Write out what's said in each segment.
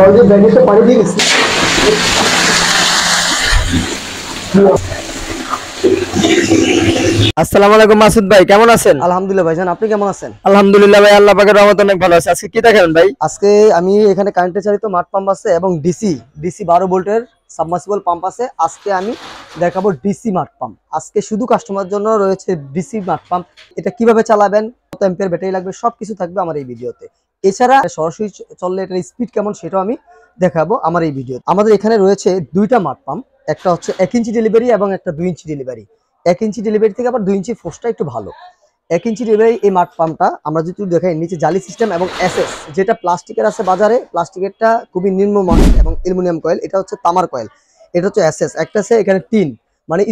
আসসালামু আলাইকুম মাসুদ ভাই, কেমন আছেন? আলহামদুলিল্লাহ ভাইজান, আপনি কেমন আছেন? আলহামদুলিল্লাহ ভাই, আল্লাহ পাকের রহমতে অনেক ভালো আছে। আজকে কি দেখাবেন ভাই? আজকে আমি এখানে কারেন্টে চালিত মাঠ পাম্প আছে এবং ডিসি 12 ভোল্টের সাবমার্সিবল পাম্প আছে। আজকে আমি দেখাবো ডিসি মাঠ পাম্প। আজকে শুধু কাস্টমার জন্য রয়েছে ডিসি মাঠ পাম্প। এটা কিভাবে চালাবেন, কত অ্যাম্পিয়ার ব্যাটারি লাগবে, সবকিছু থাকবে আমার এই ভিডিওতে। এছাড়া সরাসরি চললে এটার স্পিড কেমন সেটাও আমি দেখাবো আমার এই ভিডিও। আমাদের এখানে রয়েছে দুইটা মাঠ পাম্প, একটা হচ্ছে 1 ইঞ্চি ডেলিভারি এবং একটা 2 ইঞ্চি ডেলিভারি। 1 ইঞ্চি ডেলিভারি থেকে আবার 2 ইঞ্চি ফোর্সটা একটু ভালো। 1 ইঞ্চি ডেলিভারি এই মাঠ পাম্পটা আমরা যদি দেখাই, নিচে জালি সিস্টেম এবং এসএস, যেটা প্লাস্টিকের আছে বাজারে, প্লাস্টিকেরটা খুবই নিম্নমানের এবং অ্যালুমিনিয়াম কয়েল, এটা হচ্ছে তামার কয়েল। এটা হচ্ছে এসএস। একটা আছে এখানে টিন মানে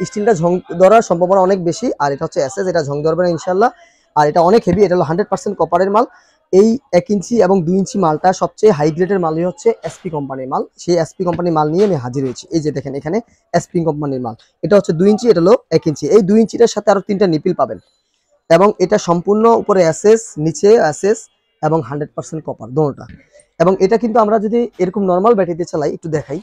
স্টিলটা ঝং ধরার সম্ভাবনা অনেক বেশি, আর এটা হচ্ছে এসএস, এটা ঝং ধরবে না ইনশাল্লাহ। আর এটা অনেক হেভি, এটা হলো 100% কপারের মাল। এই 1 ইঞ্চি এবং 2 ইঞ্চি মালটা সবচেয়ে হাই গ্রেডের মালই হচ্ছে এসপি কোম্পানির মাল। সেই এসপি কোম্পানির মাল নিয়ে আমি হাজির হয়েছি। এই যে দেখেন এখানে এসপি কোম্পানির মাল। এটা হচ্ছে 2 ইঞ্চি, এটা হলো 1 ইঞ্চি। এই 2 ইঞ্চিটার সাথে আরো 3টা নিপিল পাবেন এবং এটা সম্পূর্ণ উপরে এসএস, নিচে এসএস এবং 100% কপার দোনোটা। এবং এটা কিন্তু আমরা যদি এরকম নর্মাল ব্যাটারিতে চালাই, একটু দেখাই,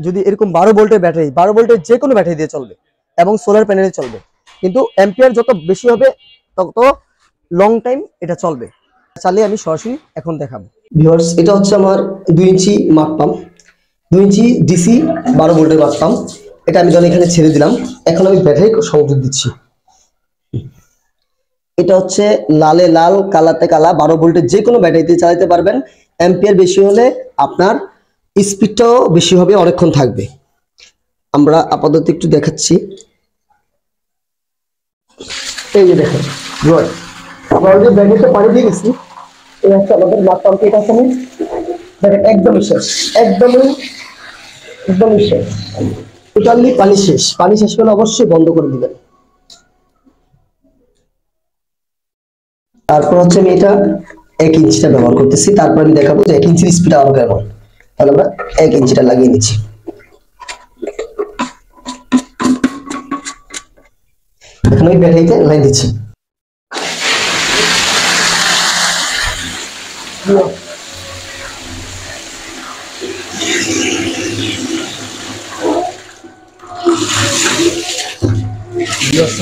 যদি এরকম 12 ভোল্টের ব্যাটারি, 12 ভোল্টের যে কোনো ব্যাটারি দিয়ে চলবে এবং সোলার প্যানেলে চলবে, কিন্তু অ্যাম্পিয়ার যত বেশি হবে তত লং টাইম এটা চলবে। চালিয়ে আমি সরাসরি এখন দেখাবো ভিউয়ার্স। এটা হচ্ছে আমার 2 ইঞ্চি মাঠ পাম্প, 2 ইঞ্চি ডিসি 12 ভোল্টের মাঠ পাম্প। এটা আমি যখন এখানে ছেড়ে দিলাম, এখন আমি ব্যাটারি সংযোগ দিচ্ছি। এটা হচ্ছে লালে লাল, কালাতে কালা, 12 ভোল্টের যে কোনো ব্যাটারিতে চালাতে পারবেন। অ্যাম্পিয়ার বেশি হলে আপনার স্পিডটাও বেশি হবে, অনেকক্ষণ থাকবে। আমরা আপাতত একটু দেখাচ্ছি। এই যে দেখেন আমরা অলরেডি ব্যাটারিতে পানি দিয়ে গেছি। এই হচ্ছে আমাদের মাঠ পাম্প। এটা আছে দেখেন একদমই শেষ, একদমই শেষ, টোটালি পানি শেষ। পানি শেষ হলে অবশ্যই বন্ধ করে দিবেন। তারপর হচ্ছে আমি এটা 1 ইঞ্চিটা ব্যবহার করতেছি। তারপর আমি দেখাবো যে 1 ইঞ্চির স্পিড আরো কেমন। তাহলে আমরা 1 ইঞ্চিটা লাগিয়ে নিচ্ছি। এখন আমি ব্যাটারিতে লাইন দিচ্ছি।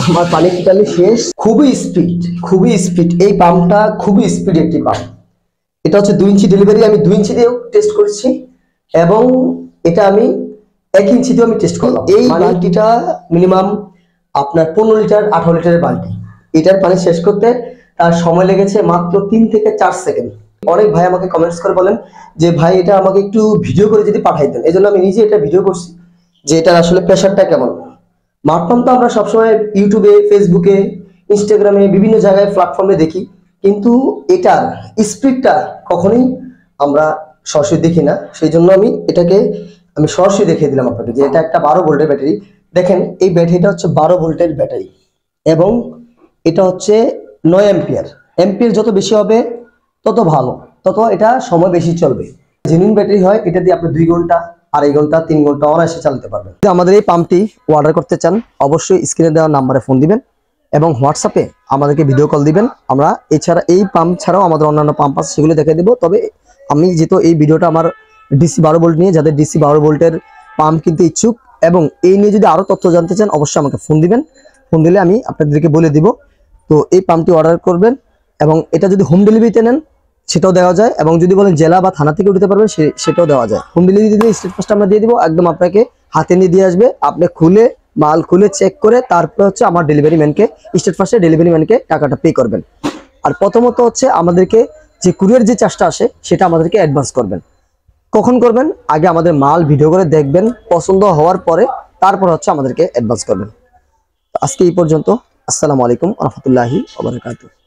আমার পানি টোটালি শেষ। খুবই স্পিড এই পাম্পটা, খুবই স্পিড একটি পাম্প। এটা হচ্ছে 2 ইঞ্চি ডেলিভারি। আমি 2 ইঞ্চি দিয়েও টেস্ট করেছি এবং এটা আমি 1 ইঞ্চি দিয়েও আমি টেস্ট করলাম। এই বালতিটা মিনিমাম আপনার 15 লিটার 18 লিটারের বালতি। এটার পানি শেষ করতে তার সময় লেগেছে মাত্র 3 থেকে 4 সেকেন্ড। অনেক ভাই আমাকে কমেন্টস করে বলেন যে ভাই এটা আমাকে একটু ভিডিও করে যদি পাঠাই দেন। এই জন্য আমি নিজে এটা ভিডিও করছি যে এটার আসলে প্রেশারটা কেমন। মাঠ পাম্প তো আমরা সবসময় ইউটিউবে, ফেসবুকে, ইনস্টাগ্রামে, বিভিন্ন জায়গায় প্ল্যাটফর্মে দেখি, কিন্তু এটার স্পিডটা কখনোই আমরা সরাসরি দেখি না। সেই জন্য আমি এটাকে সরাসরি দেখিয়ে দিলাম আপনাকে যে এটা একটা 12 ভোল্টের ব্যাটারি। দেখেন এই ব্যাটারিটা হচ্ছে 12 ভোল্টের ব্যাটারি এবং এটা হচ্ছে 9 অ্যাম্পিয়ার। অ্যাম্পিয়ার যত বেশি হবে তত ভালো, তত এটা সময় বেশি চলবে। জেনুইন ব্যাটারি হয়, এটা দিয়ে আপনি 2 ঘন্টা, 2.5 ঘন্টা, 3 ঘন্টা অনায়াসে চালাতে পারবেন। যদি আমাদের এই পাম্পটি অর্ডার করতে চান, অবশ্যই স্ক্রিনে দেওয়া নাম্বারে ফোন দিবেন এবং হোয়াটসঅ্যাপে আমাদেরকে ভিডিও কল দিবেন। আমরা এছাড়া এই পাম্প ছাড়াও আমাদের অন্যান্য পাম্প আছে, সেগুলো দেখে দেবো। তবে আমি যেহেতু এই ভিডিওটা আমার ডিসি 12 ভোল্ট নিয়ে, যাদের ডিসি 12 ভোল্টের পাম্প কিনতে ইচ্ছুক এবং এই নিয়ে যদি আরো তথ্য জানতে চান, অবশ্যই আমাকে ফোন দিবেন। ফোন দিলে আমি আপনাদেরকে বলে দিব। তো এই পাম্পটি অর্ডার করবেন এবং এটা যদি হোম ডেলিভারিতে নেন সেটাও দেওয়া যায়, এবং যদি বলেন জেলা বা থানা থেকে উঠতে পারবেন সেটাও দেওয়া যায়। হোম ডেলিভারি দিয়ে স্টেট ফার্স্ট আমরা দিয়ে দিব, একদম আপনাকে হাতে নিয়ে দিয়ে আসবে। আপনি মাল খুলে চেক করে তারপর হচ্ছে আমার ডেলিভারি ম্যানকে, স্টেট ফার্স্টে ডেলিভারি ম্যানকে টাকাটা পে করবেন। আর প্রথমত হচ্ছে আমাদেরকে যে কুরিয়ার যে চার্জটা আসে সেটা আমাদেরকে অ্যাডভান্স করবেন। কখন করবেন? আগে আমাদের মাল ভিডিও করে দেখবেন, পছন্দ হওয়ার পরে তারপর হচ্ছে আমাদেরকে অ্যাডভান্স করবেন। আজকে এই পর্যন্ত। আসসালামু আলাইকুম ওয়া রাহমাতুল্লাহি ওয়া বারাকাতুহু।